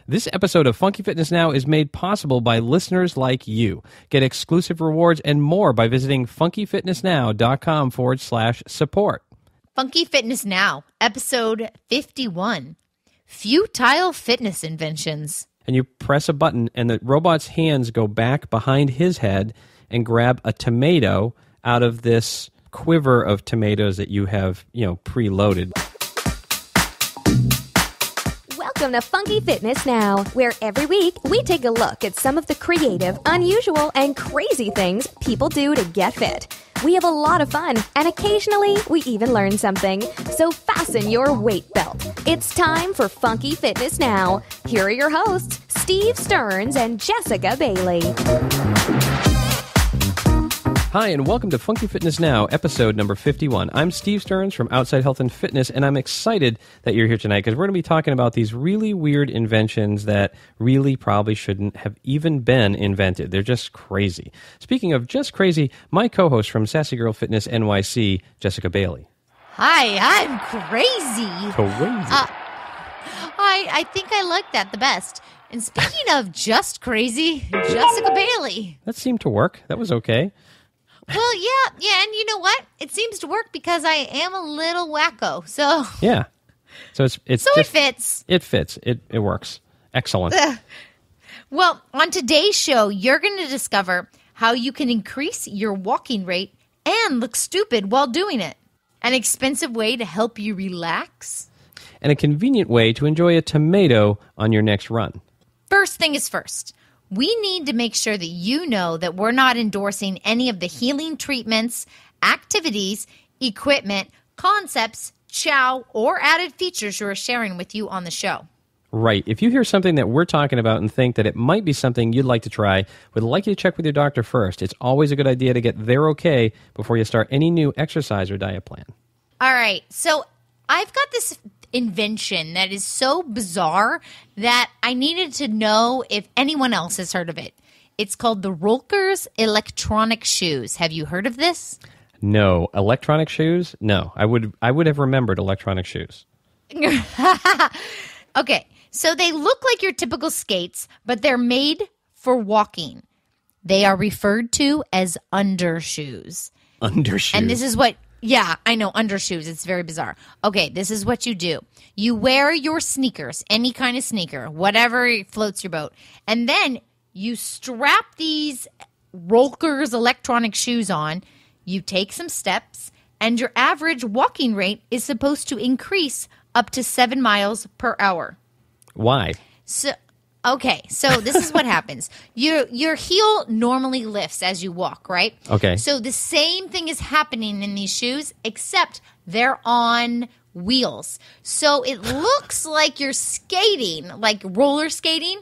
This episode of Funky Fitness Now is made possible by listeners like you. Get exclusive rewards and more by visiting funkyfitnessnow.com/support. Funky Fitness Now, episode 51, Futile Fitness Inventions. And you press a button, and the robot's hands go back behind his head and grab a tomato out of this quiver of tomatoes that you have, preloaded. Welcome to Funky Fitness Now, where every week we take a look at some of the creative, unusual, and crazy things people do to get fit. We have a lot of fun, and occasionally we even learn something. So fasten your weight belt. It's time for Funky Fitness Now. Here are your hosts, Steve Stearns and Jessica Bailey. Hi, and welcome to Funky Fitness Now, episode number 51. I'm Steve Stearns from Outside Health and Fitness, and I'm excited that you're here tonight because we're going to be talking about these really weird inventions that really probably shouldn't have even been invented. They're just crazy. Speaking of just crazy, my co-host from Sassy Girl Fitness NYC, Jessica Bailey. Hi, I'm crazy. Crazy. I think I like that the best. And speaking of just crazy, Jessica Bailey. That seemed to work. That was okay. Well, yeah, and you know what? It seems to work because I am a little wacko. So yeah, so it's so just, it fits. It fits. It works. Excellent. Well, on today's show, you're going to discover how you can increase your walking rate and look stupid while doing it. An expensive way to help you relax, and a convenient way to enjoy a tomato on your next run. First thing is first. We need to make sure that you know that we're not endorsing any of the healing treatments, activities, equipment, concepts, chow, or added features we're sharing with you on the show. Right. If you hear something that we're talking about and think that it might be something you'd like to try, we'd like you to check with your doctor first. It's always a good idea to get their okay before you start any new exercise or diet plan. All right. So I've got this invention that is so bizarre that I needed to know if anyone else has heard of it. It's called the Rollers electronic shoes. Have you heard of this? No. Electronic shoes? No. I would have remembered electronic shoes. Okay. So they look like your typical skates, but they're made for walking. They are referred to as undershoes. Undershoes. And this is what yeah, I know, undershoes. It's very bizarre. Okay, this is what you do. You wear your sneakers, any kind of sneaker, whatever floats your boat, and then you strap these Rollers electronic shoes on, you take some steps, and your average walking rate is supposed to increase up to 7 miles per hour. Why? Okay, so this is what happens. Your heel normally lifts as you walk, right? Okay. So the same thing is happening in these shoes, except they're on wheels. So it looks like you're skating, like roller skating.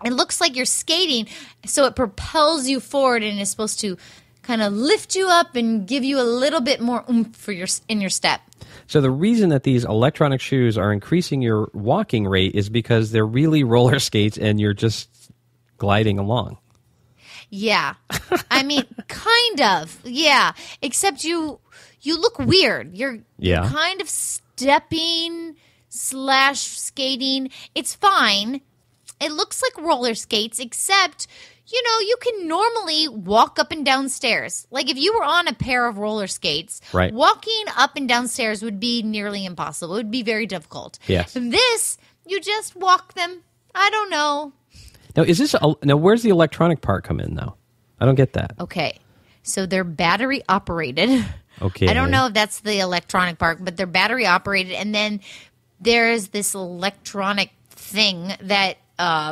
It looks like you're skating, so it propels you forward and is supposed to kind of lift you up and give you a little bit more oomph in your step. So the reason that these electronic shoes are increasing your walking rate is because they're really roller skates and you're just gliding along. Yeah. I mean, kind of. Yeah. Except you look weird. You're kind of stepping / skating. It's fine. It looks like roller skates, except you can normally walk up and down stairs. Like if you were on a pair of roller skates, right, walking up and down stairs would be nearly impossible. It would be very difficult. Yes. This, you just walk them. I don't know. Now, where's the electronic part come in, though? I don't get that. Okay. So they're battery operated. Okay. I don't know if that's the electronic part, but they're battery operated. And then there's this electronic thing that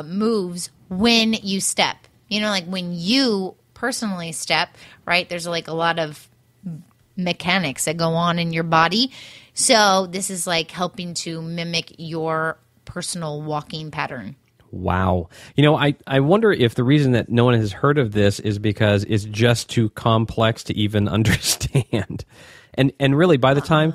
moves when you step. Like when you personally step, right, there's like a lot of mechanics that go on in your body. So this is like helping to mimic your personal walking pattern. Wow. I wonder if the reason that no one has heard of this is because it's just too complex to even understand. And really, by the time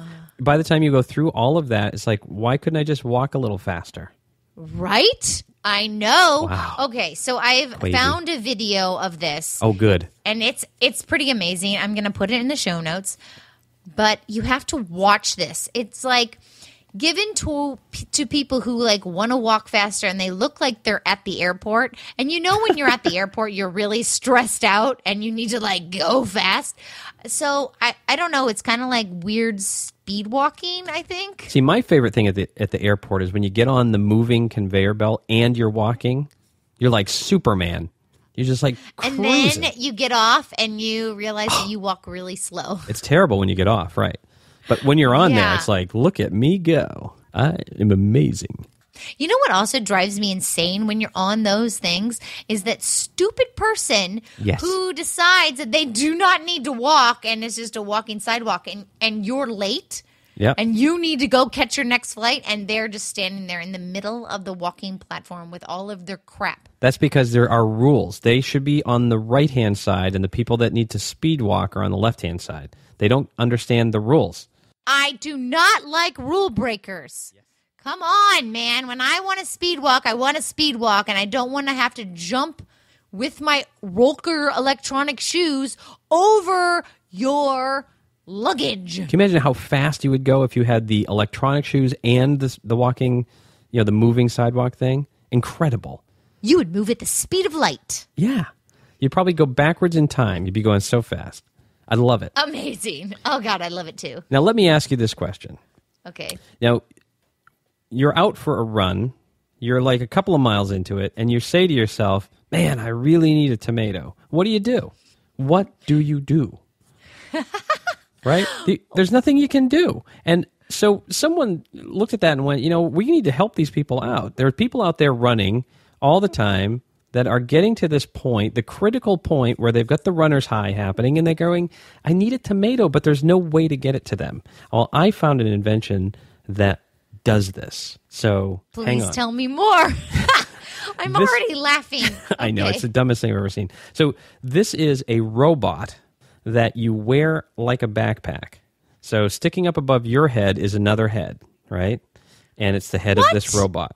you go through all of that, it's like, why couldn't I just walk a little faster? Right? I know. Wow. Okay, so I've found a video of this. Oh, good. And it's pretty amazing. I'm going to put it in the show notes. But you have to watch this. It's like given to people who like want to walk faster and they look like they're at the airport. And you know when you're at the airport, you're really stressed out and you need to like go fast. So I don't know. It's kind of like weird speed walking, I think. See, my favorite thing at the airport is when you get on the moving conveyor belt and you're walking, you're like Superman. You're just like cruising. And then you get off and you realize that you walk really slow. It's terrible when you get off, right? But when you're on there, it's like, look at me go. I am amazing. You know what also drives me insane when you're on those things is that stupid person who decides that they do not need to walk and it's just a walking sidewalk and you're late and you need to go catch your next flight and they're just standing there in the middle of the walking platform with all of their crap. That's because there are rules. They should be on the right-hand side and the people that need to speed walk are on the left-hand side. They don't understand the rules. I do not like rule breakers. Yes. Come on, man. When I want to speed walk, I want to speed walk, and I don't want to have to jump with my Roker electronic shoes over your luggage. Can you imagine how fast you would go if you had the electronic shoes and the walking, the moving sidewalk thing? Incredible. You would move at the speed of light. Yeah. You'd probably go backwards in time. You'd be going so fast. I love it. Amazing. Oh, God, I love it too. Now, let me ask you this question. Okay. Now, you're out for a run. You're like a couple of miles into it, and you say to yourself, man, I really need a tomato. What do? What do you do? Right? There's nothing you can do. And so someone looked at that and went, we need to help these people out. There are people out there running all the time that are getting to this point, the critical point where they've got the runner's high happening, and they're going, I need a tomato, but there's no way to get it to them. Well, I found an invention that does this. So hang on. Please tell me more. I'm already laughing. Okay. I know, it's the dumbest thing I've ever seen. So this is a robot that you wear like a backpack. So sticking up above your head is another head, right? And it's the head of this robot.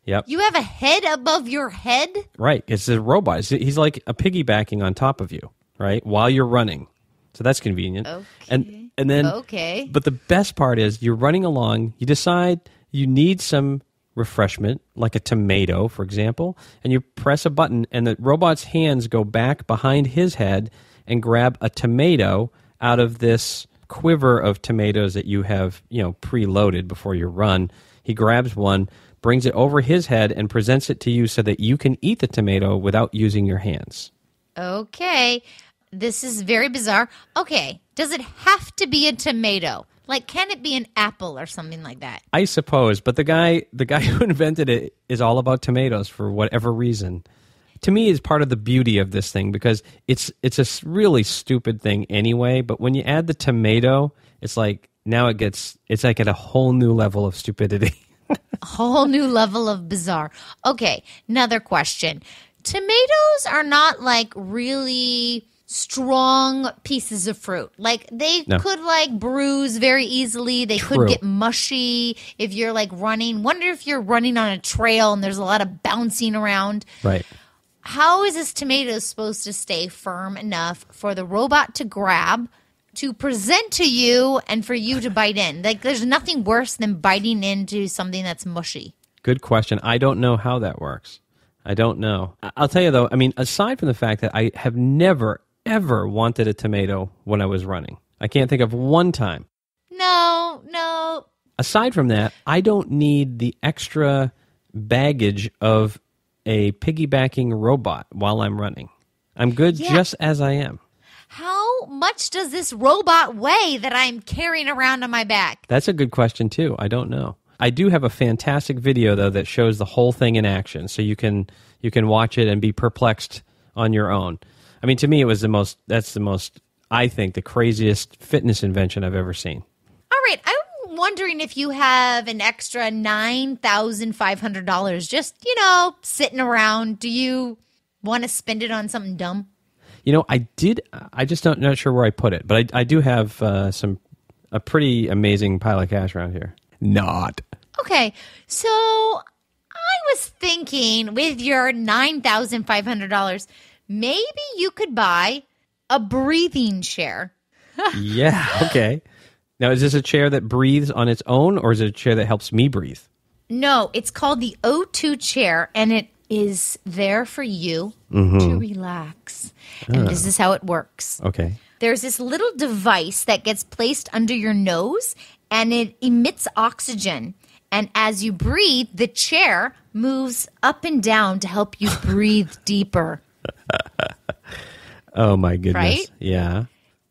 Yep. You have a head above your head? Right. It's a robot. He's like a piggybacking on top of you, right? While you're running. So that's convenient. Okay. And then, okay. But the best part is you're running along. You decide you need some refreshment, like a tomato, for example, and you press a button, and the robot's hands go back behind his head and grab a tomato out of this quiver of tomatoes that you have, preloaded before your run. He grabs one, brings it over his head, and presents it to you so that you can eat the tomato without using your hands. Okay. This is very bizarre. Okay. Does it have to be a tomato? Like, can it be an apple or something like that? I suppose, but the guy who invented it is all about tomatoes for whatever reason. To me, is part of the beauty of this thing because it's a really stupid thing anyway. But when you add the tomato, it's like now it's like at a whole new level of stupidity. A whole new level of bizarre. Okay, another question. Tomatoes are not like really strong pieces of fruit. Like they could like bruise very easily. They could get mushy if you're like running. Wonder if you're running on a trail and there's a lot of bouncing around. Right. How is this tomato supposed to stay firm enough for the robot to grab, to present to you, and for you to bite in? Like, there's nothing worse than biting into something that's mushy. Good question. I don't know how that works. I don't know. I'll tell you, though, aside from the fact that I have never, ever wanted a tomato when I was running. I can't think of one time. No. Aside from that, I don't need the extra baggage of a piggybacking robot while I'm running. I'm good just as I am. How much does this robot weigh that I'm carrying around on my back? That's a good question, too. I don't know. I do have a fantastic video, though, that shows the whole thing in action, so you can watch it and be perplexed on your own. To me, that's the most, I think, the craziest fitness invention I've ever seen. All right. I'm wondering if you have an extra $9,500 just, sitting around. Do you want to spend it on something dumb? I did. I just not sure where I put it, but I do have a pretty amazing pile of cash around here. Not. Okay. So I was thinking with your $9,500, maybe you could buy a breathing chair. Yeah. Okay. Now, is this a chair that breathes on its own, or is it a chair that helps me breathe? No, it's called the O2 chair, and it is there for you to relax. And this is how it works. Okay. There's this little device that gets placed under your nose, and it emits oxygen. And as you breathe, the chair moves up and down to help you breathe deeper. Oh, my goodness. Right? Yeah.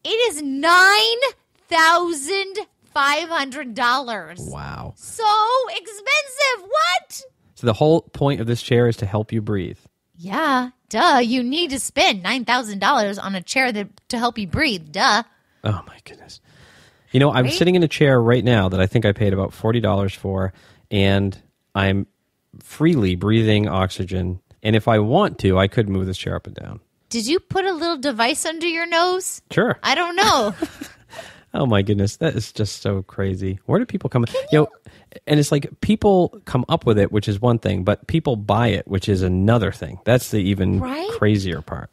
It is $9,500. Wow. So expensive. What? So the whole point of this chair is to help you breathe. Yeah, duh. You need to spend $9,000 on a chair to help you breathe. Duh. Oh, my goodness. You know, I'm sitting in a chair right now that I think I paid about $40 for, and I'm freely breathing oxygen. And if I want to, I could move this chair up and down. Did you put a little device under your nose? Sure. I don't know. Oh, my goodness. That is just so crazy. Where do people come? You know, and it's like people come up with it, which is one thing, but people buy it, which is another thing. That's the even crazier part.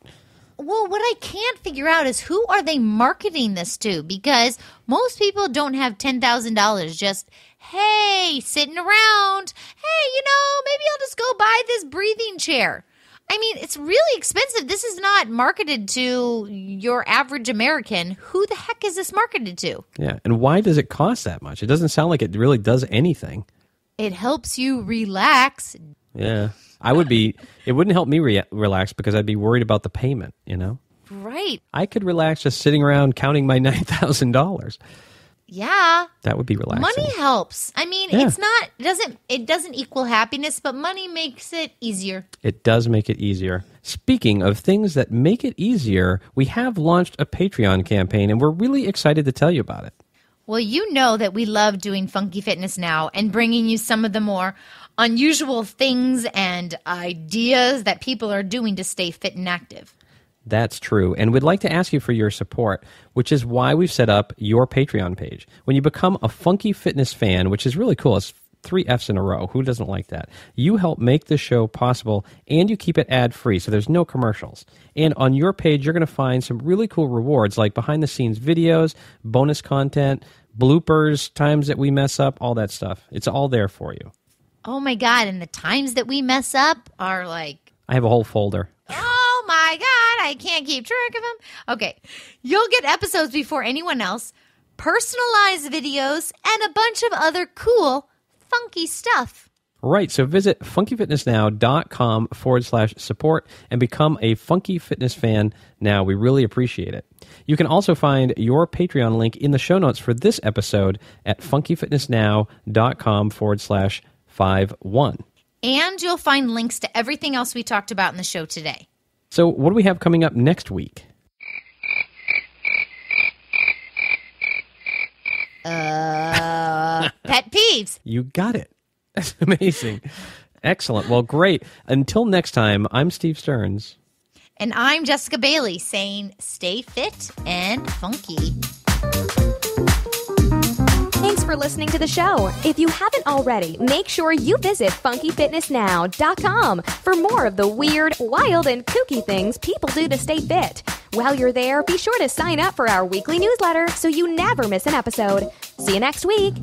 Well, what I can't figure out is who are they marketing this to? Because most people don't have $10,000 just, hey, sitting around. Hey, maybe I'll just go buy this breathing chair. I mean, it's really expensive. This is not marketed to your average American. Who the heck is this marketed to? Yeah, and why does it cost that much? It doesn't sound like it really does anything. It helps you relax. Yeah. It wouldn't help me relax because I'd be worried about the payment, Right. I could relax just sitting around counting my $9,000. Yeah. That would be relaxing. Money helps. I mean, it doesn't equal happiness, but money makes it easier. It does make it easier. Speaking of things that make it easier, we have launched a Patreon campaign, and we're really excited to tell you about it. Well, you know that we love doing Funky Fitness Now and bringing you some of the more unusual things and ideas that people are doing to stay fit and active. That's true. And we'd like to ask you for your support, which is why we've set up your Patreon page. When you become a Funky Fitness fan, which is really cool, it's 3 Fs in a row. Who doesn't like that? You help make this show possible, and you keep it ad-free, so there's no commercials. And on your page, you're going to find some really cool rewards, like behind-the-scenes videos, bonus content, bloopers, times that we mess up, all that stuff. It's all there for you. Oh, my God. And the times that we mess up are like... I have a whole folder. Oh, my God. I can't keep track of them. Okay. You'll get episodes before anyone else, personalized videos, and a bunch of other cool, funky stuff. Right. So visit funkyfitnessnow.com/support and become a Funky Fitness fan now. We really appreciate it. You can also find your Patreon link in the show notes for this episode at funkyfitnessnow.com/51. And you'll find links to everything else we talked about in the show today. So what do we have coming up next week? Pet peeves. You got it. That's amazing. Excellent. Well, great. Until next time, I'm Steve Stearns. And I'm Jessica Bailey saying stay fit and funky. Thanks for listening to the show. If you haven't already, make sure you visit funkyfitnessnow.com for more of the weird, wild, and kooky things people do to stay fit. While you're there, be sure to sign up for our weekly newsletter so you never miss an episode. See you next week.